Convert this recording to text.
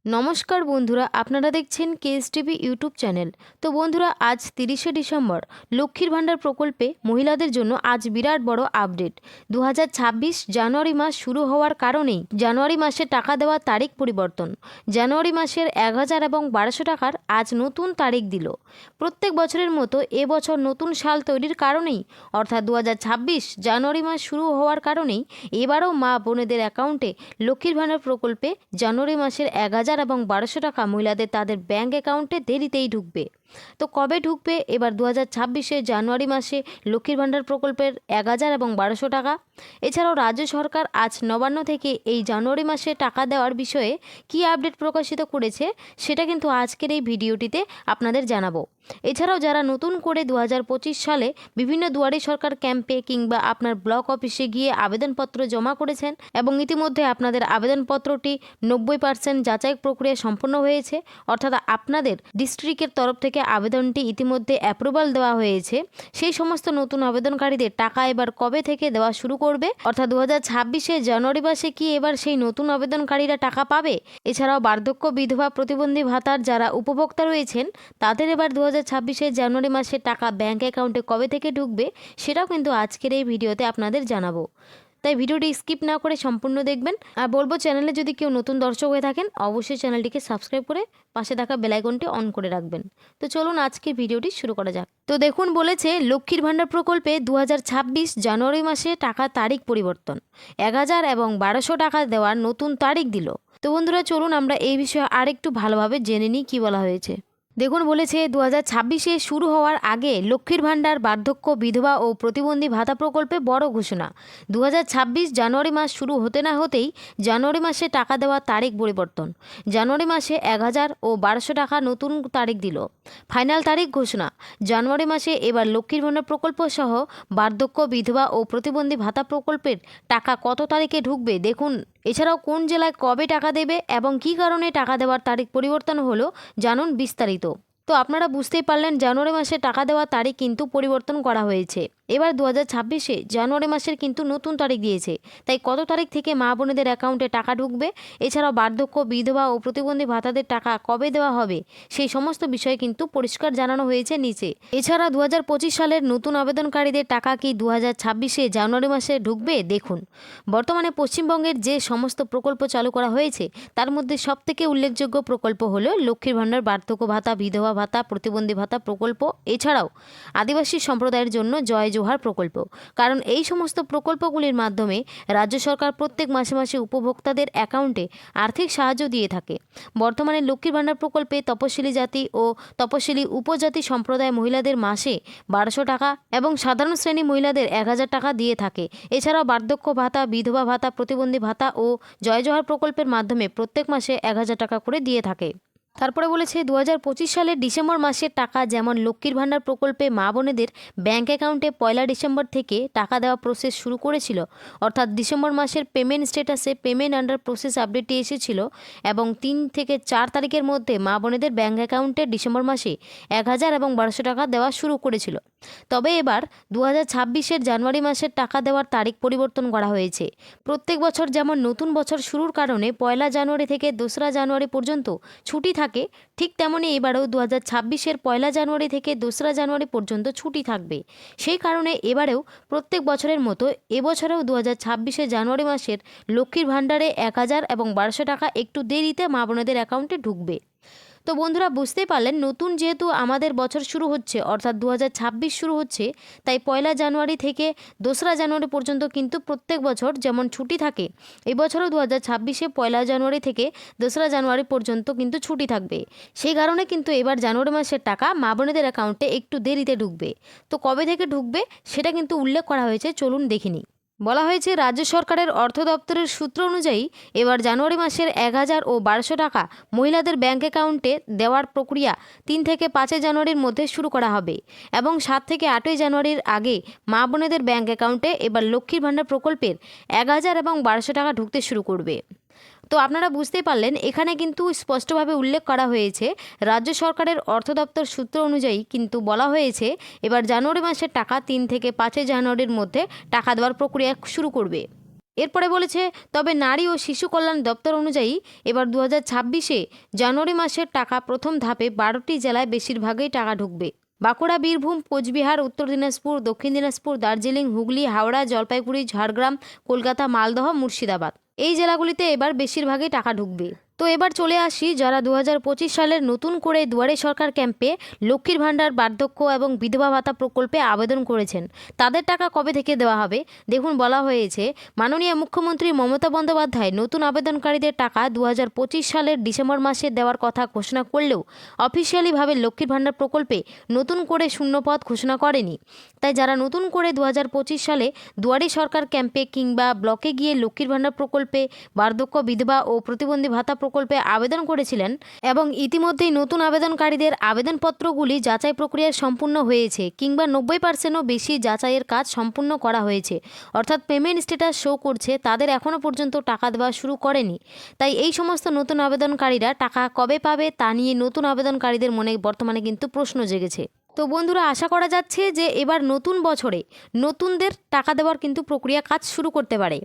নমস্কার বন্ধুরা, আপনারা দেখছেন কেএসটিভি ইউটিউব চ্যানেল। তো বন্ধুরা, আজ 30শে ডিসেম্বর লক্ষ্মীর ভাণ্ডার প্রকল্পে মহিলাদের জন্য আজ বিরাট বড় আপডেট। 2026 জানুয়ারি মাস শুরু হওয়ার কারণেই জানুয়ারি মাসে টাকা দেওয়ার তারিখ পরিবর্তন। জানুয়ারি মাসের 1000 এবং 1200 টাকার আজ নতুন তারিখ দিল। প্রত্যেক বছরের মতো এবছর নতুন সাল তৈরির কারণেই অর্থাৎ 2026 জানুয়ারি মাস শুরু হওয়ার কারণেই এবারও মা বোনেদের অ্যাকাউন্টে লক্ষ্মীর ভাণ্ডার প্রকল্পে জানুয়ারি মাসের 1000 এবং 1200 টাকা মহিলাদের তাদের ব্যাঙ্ক অ্যাকাউন্টে দেরিতেই ঢুকবে। তো কবে ঢুকবে এবার 2026 জানুয়ারি মাসে লক্ষ্মীর ভাণ্ডার প্রকল্পের 1000 এবং 1200 টাকা? এছাড়াও রাজ্য সরকার আজ নবান্ন থেকে এই জানুয়ারি মাসে টাকা দেওয়ার বিষয়ে কী আপডেট প্রকাশিত করেছে সেটা কিন্তু আজকের এই ভিডিওটিতে আপনাদের জানাবো। এছাড়াও যারা নতুন করে 2025 সালে বিভিন্ন দুয়ারে সরকার ক্যাম্পে কিংবা আপনার ব্লক অফিসে গিয়ে আবেদনপত্র জমা করেছেন এবং ইতিমধ্যে আপনাদের আবেদনপত্রটি 90% যাচাই প্রক্রিয়া সম্পন্ন হয়েছে, অর্থাৎ আপনাদের ডিস্ট্রিক্টের তরফ থেকে আবেদনটি ইতিমধ্যে অ্যাপ্রুভাল দেওয়া হয়েছে, সেই সমস্ত নতুন আবেদনকারীদের টাকা এবার কবে থেকে দেওয়া শুরু করবে? অর্থাৎ 2026 জানুয়ারি মাসে কি এবার সেই নতুন আবেদনকারীরা টাকা পাবে? এছাড়াও বার্ধক্য বিধবা প্রতিবন্ধী ভাতার যারা উপভোক্তা রয়েছেন তাদের এবার 2026 জানুয়ারি মাসে টাকা ব্যাঙ্ক অ্যাকাউন্টে কবে থেকে ঢুকবে সেটাও কিন্তু আজকের এই ভিডিওতে আপনাদের জানাবো। তাই ভিডিওটি স্কিপ না করে সম্পূর্ণ দেখবেন। আর বলবো, চ্যানেলে যদি কেউ নতুন দর্শক হয়ে থাকেন অবশ্যই চ্যানেলটিকে সাবস্ক্রাইব করে পাশে থাকা বেল আইকনটি অন করে রাখবেন। তো চলুন আজকে ভিডিওটি শুরু করা যাক। তো দেখুন, বলেছে লক্ষ্মীর ভাণ্ডার প্রকল্পে 2026 জানুয়ারি মাসে টাকা তারিখ পরিবর্তন, 1000 এবং 1200 টাকা দেওয়ার নতুন তারিখ দিল। তো বন্ধুরা, চলুন আমরা এই বিষয়ে আরেকটু ভালোভাবে জেনে নিই কী বলা হয়েছে। দেখুন, বলেছে 2026 শুরু হওয়ার আগে লক্ষ্মীর ভাণ্ডার বার্ধক্য বিধবা ও প্রতিবন্ধী ভাতা প্রকল্পে বড় ঘোষণা। 2026 জানুয়ারি মাস শুরু হতে না হতেই জানুয়ারি মাসে টাকা দেওয়ার তারিখ পরিবর্তন। জানুয়ারি মাসে 1000 ও 1200 টাকা নতুন তারিখ দিল। ফাইনাল তারিখ ঘোষণা। জানুয়ারি মাসে এবার লক্ষ্মীর ভাণ্ডার প্রকল্প সহ বার্ধক্য বিধবা ও প্রতিবন্ধী ভাতা প্রকল্পের টাকা কত তারিখে ঢুকবে দেখুন। এছাড়াও কোন জেলায় কবে টাকা দেবে এবং কী কারণে টাকা দেওয়ার তারিখ পরিবর্তন হলো জানুন বিস্তারিত। তো আপনারা বুঝতেই পারলেন, জানুয়ারি মাসে টাকা দেওয়ার তারিখ কিন্তু পরিবর্তন করা হয়েছে। এবার 2026 জানুয়ারি মাসের কিন্তু নতুন তারিখ দিয়েছে। তাই কত তারিখ থেকে মা বোনেদের অ্যাকাউন্টে টাকা ঢুকবে, এছাড়াও বার্ধক্য বিধবা ও প্রতিবন্ধী ভাতাদের টাকা কবে দেওয়া হবে সেই সমস্ত বিষয় কিন্তু পরিষ্কার জানানো হয়েছে নিচে। এছাড়া 2025 সালের নতুন আবেদনকারীদের টাকা কি 2026 জানুয়ারি মাসে ঢুকবে দেখুন। বর্তমানে পশ্চিমবঙ্গের যে সমস্ত প্রকল্প চালু করা হয়েছে তার মধ্যে সবথেকে উল্লেখযোগ্য প্রকল্প হলো লক্ষ্মীর ভাণ্ডার বার্ধক্য ভাতা, বিধবা ভাতা, প্রতিবন্ধী ভাতা প্রকল্প। এছাড়াও আদিবাসী সম্প্রদায়ের জন্য জয় জোহার প্রকল্প। কারণ এই সমস্ত প্রকল্পগুলির মাধ্যমে রাজ্য সরকার প্রত্যেক মাসে মাসে উপভোক্তাদের অ্যাকাউন্টে আর্থিক সাহায্য দিয়ে থাকে। বর্তমানে লক্ষ্মীর ভাণ্ডার প্রকল্পে তপশিলি জাতি ও তপশিলি উপজাতি সম্প্রদায় মহিলাদের মাসে 1200 টাকা এবং সাধারণ শ্রেণী মহিলাদের 1000 টাকা দিয়ে থাকে। এছাড়াও বার্ধক্য ভাতা, বিধবা ভাতা, প্রতিবন্ধী ভাতা ও জয় জোহার প্রকল্পের মাধ্যমে প্রত্যেক মাসে 1000 টাকা করে দিয়ে থাকে। তারপরে বলেছে 2025 সালের ডিসেম্বর মাসের টাকা যেমন লক্ষ্মীর ভাণ্ডার প্রকল্পে মা বোনেদের ব্যাঙ্ক অ্যাকাউন্টে 1 ডিসেম্বর থেকে টাকা দেওয়া প্রসেস শুরু করেছিল, অর্থাৎ ডিসেম্বর মাসের পেমেন্ট স্ট্যাটাসে পেমেন্ট আন্ডার প্রসেস আপডেটটি এসেছিল এবং 3 থেকে 4 তারিখের মধ্যে মা বোনেদের ব্যাঙ্ক অ্যাকাউন্টে ডিসেম্বর মাসে 1000 এবং 1200 টাকা দেওয়া শুরু করেছিল। তবে এবার 2026 জানুয়ারি মাসের টাকা দেওয়ার তারিখ পরিবর্তন করা হয়েছে। প্রত্যেক বছর যেমন নতুন বছর শুরুর কারণে 1 জানুয়ারি থেকে 2রা জানুয়ারি পর্যন্ত ছুটি থাকে, ঠিক তেমনি এবারেও 2026 1 জানুয়ারি থেকে 2রা জানুয়ারি পর্যন্ত ছুটি থাকবে। সেই কারণে এবারেও প্রত্যেক বছরের মতো এবছরেও 2026 জানুয়ারি মাসের লক্ষ্মীর ভাণ্ডারে 1000 এবং 1200 টাকা একটু দেরিতে মা বোনেদের অ্যাকাউন্টে ঢুকবে। তো বন্ধুরা, বুঝতেই পারলেন, নতুন যেহেতু আমাদের বছর শুরু হচ্ছে অর্থাৎ 2026 শুরু হচ্ছে, তাই 1 জানুয়ারি থেকে 2রা জানুয়ারি পর্যন্ত কিন্তু প্রত্যেক বছর যেমন ছুটি থাকে, এবছরও 2026 1 জানুয়ারি থেকে 2রা জানুয়ারি পর্যন্ত কিন্তু ছুটি থাকবে। সেই কারণে কিন্তু এবার জানুয়ারি মাসের টাকা মা বোনেদের অ্যাকাউন্টে একটু দেরিতে ঢুকবে। তো কবে থেকে ঢুকবে সেটা কিন্তু উল্লেখ করা হয়েছে, চলুন দেখে নিই। বলা হয়েছে রাজ্য সরকারের অর্থ দপ্তরের সূত্র অনুযায়ী এবার জানুয়ারি মাসের 1000 ও 1200 টাকা মহিলাদের ব্যাঙ্ক অ্যাকাউন্টে দেওয়ার প্রক্রিয়া 3 থেকে 5 জানুয়ারির মধ্যে শুরু করা হবে এবং 7 থেকে 8 জানুয়ারির আগে মা বোনেদের ব্যাঙ্ক অ্যাকাউন্টে এবার লক্ষ্মীর ভাণ্ডার প্রকল্পের 1000 এবং 1200 টাকা ঢুকতে শুরু করবে। তো আপনারা বুঝতেই পারলেন, এখানে কিন্তু স্পষ্টভাবে উল্লেখ করা হয়েছে রাজ্য সরকারের অর্থ দপ্তর সূত্র অনুযায়ী কিন্তু বলা হয়েছে এবার জানুয়ারি মাসের টাকা 3 থেকে 5 জানুয়ারির মধ্যে টাকা দেওয়ার প্রক্রিয়া শুরু করবে। এরপরে বলেছে, তবে নারী ও শিশু কল্যাণ দপ্তর অনুযায়ী এবার 2026-এ জানুয়ারি মাসের টাকা প্রথম ধাপে 12টি জেলায় বেশিরভাগই টাকা ঢুকবে। বাঁকুড়া, বীরভূম, কোচবিহার, উত্তর দিনাজপুর, দক্ষিণ দিনাজপুর, দার্জিলিং, হুগলি, হাওড়া, জলপাইগুড়ি, ঝাড়গ্রাম, কলকাতা, মালদহ, মুর্শিদাবাদ এই জেলাগুলিতে এবার বেশিরভাগই টাকা ঢুকবে। তো এবার চলে আসি যারা 2025 সালের নতুন করে দুয়ারে সরকার ক্যাম্পে লক্ষ্মীর ভাণ্ডার, বার্ধক্য এবং বিধবা ভাতা প্রকল্পে আবেদন করেছেন, তাদের টাকা কবে থেকে দেওয়া হবে। দেখুন, বলা হয়েছে মাননীয় মুখ্যমন্ত্রী মমতা বন্দ্যোপাধ্যায় নতুন আবেদনকারীদের টাকা 2025 সালের ডিসেম্বর মাসে দেওয়ার কথা ঘোষণা করলেও অফিসিয়ালিভাবে লক্ষ্মীর ভাণ্ডার প্রকল্পে নতুন করে শূন্যপদ ঘোষণা করেনি। তাই যারা নতুন করে 2025 সালে দুয়ারে সরকার ক্যাম্পে কিংবা ব্লকে গিয়ে লক্ষ্মীর ভাণ্ডার প্রকল্পে, বার্ধক্য, বিধবা ও প্রতিবন্ধী ভাতা প্রকল্পে আবেদন করেছিলেন এবং ইতিমধ্যেই নতুন আবেদনকারীদের আবেদনপত্রগুলি যাচাই প্রক্রিয়া সম্পূর্ণ হয়েছে কিংবা 90%ও বেশি যাচাইয়ের কাজ সম্পূর্ণ করা হয়েছে, অর্থাৎ পেমেন্ট স্ট্যাটাস শো করছে, তাদের এখনও পর্যন্ত টাকা দেওয়া শুরু করেনি। তাই এই সমস্ত নতুন আবেদনকারীরা টাকা কবে পাবে তা নিয়ে নতুন আবেদনকারীদের মনে বর্তমানে কিন্তু প্রশ্ন জেগেছে। তো বন্ধুরা, আশা করা যাচ্ছে যে এবার নতুন বছরে নতুনদের টাকা দেওয়ার কিন্তু প্রক্রিয়া কাজ শুরু করতে পারে।